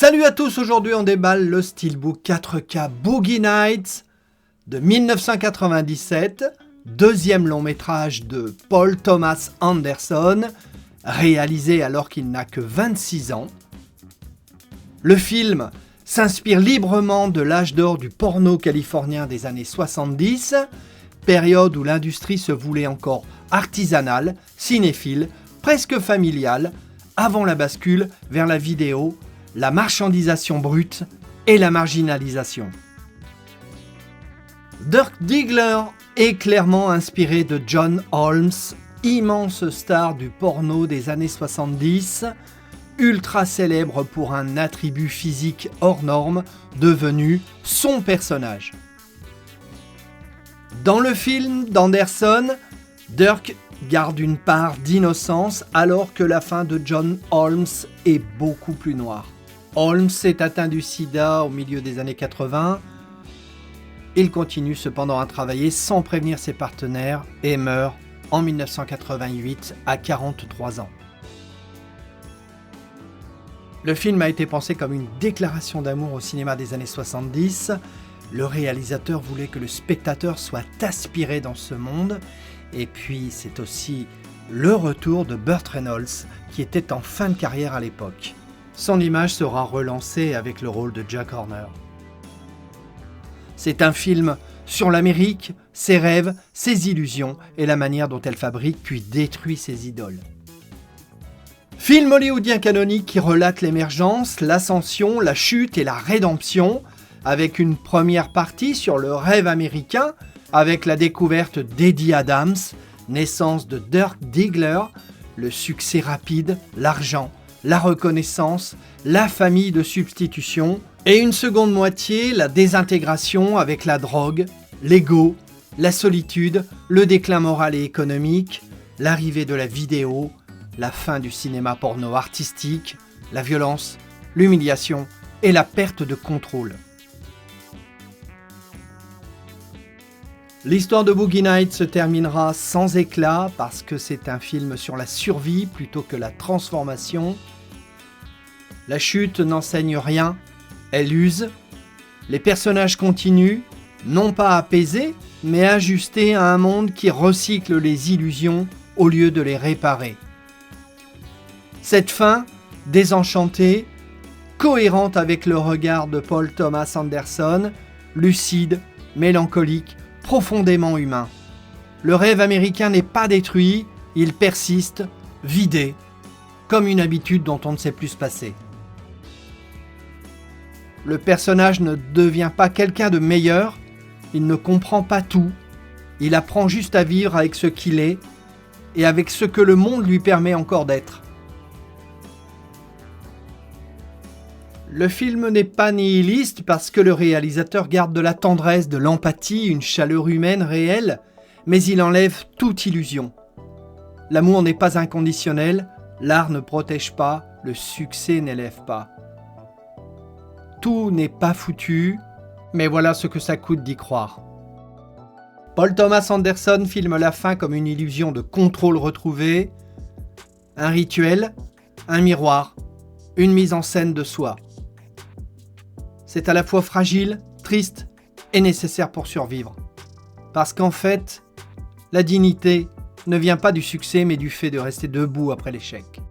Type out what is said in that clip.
Salut à tous, aujourd'hui on déballe le Steelbook 4K Boogie Nights de 1997, deuxième long métrage de Paul Thomas Anderson, réalisé alors qu'il n'a que 26 ans. Le film s'inspire librement de l'âge d'or du porno californien des années 70, période où l'industrie se voulait encore artisanale, cinéphile, presque familiale, avant la bascule vers la vidéo, la marchandisation brute et la marginalisation. Dirk Diggler est clairement inspiré de John Holmes, immense star du porno des années 70, ultra célèbre pour un attribut physique hors norme, devenu son personnage. Dans le film d'Anderson, Dirk garde une part d'innocence alors que la fin de John Holmes est beaucoup plus noire. Holmes est atteint du sida au milieu des années 80. Il continue cependant à travailler sans prévenir ses partenaires et meurt en 1988 à 43 ans. Le film a été pensé comme une déclaration d'amour au cinéma des années 70. Le réalisateur voulait que le spectateur soit aspiré dans ce monde. Et puis c'est aussi le retour de Burt Reynolds qui était en fin de carrière à l'époque. Son image sera relancée avec le rôle de Jack Horner. C'est un film sur l'Amérique, ses rêves, ses illusions et la manière dont elle fabrique puis détruit ses idoles. Film hollywoodien canonique qui relate l'émergence, l'ascension, la chute et la rédemption, avec une première partie sur le rêve américain, avec la découverte d'Eddie Adams, naissance de Dirk Diggler, le succès rapide, l'argent, la reconnaissance, la famille de substitution, et une seconde moitié, la désintégration avec la drogue, l'ego, la solitude, le déclin moral et économique, l'arrivée de la vidéo, la fin du cinéma porno artistique, la violence, l'humiliation et la perte de contrôle. L'histoire de Boogie Nights se terminera sans éclat parce que c'est un film sur la survie plutôt que la transformation. La chute n'enseigne rien, elle use. Les personnages continuent, non pas apaisés, mais ajustés à un monde qui recycle les illusions au lieu de les réparer. Cette fin, désenchantée, cohérente avec le regard de Paul Thomas Anderson, lucide, mélancolique, profondément humain. Le rêve américain n'est pas détruit, il persiste, vidé, comme une habitude dont on ne sait plus se passer. Le personnage ne devient pas quelqu'un de meilleur, il ne comprend pas tout, il apprend juste à vivre avec ce qu'il est et avec ce que le monde lui permet encore d'être. Le film n'est pas nihiliste parce que le réalisateur garde de la tendresse, de l'empathie, une chaleur humaine réelle, mais il enlève toute illusion. L'amour n'est pas inconditionnel, l'art ne protège pas, le succès n'élève pas. Tout n'est pas foutu, mais voilà ce que ça coûte d'y croire. Paul Thomas Anderson filme la fin comme une illusion de contrôle retrouvé, un rituel, un miroir, une mise en scène de soi. C'est à la fois fragile, triste et nécessaire pour survivre. Parce qu'en fait, la dignité ne vient pas du succès mais du fait de rester debout après l'échec.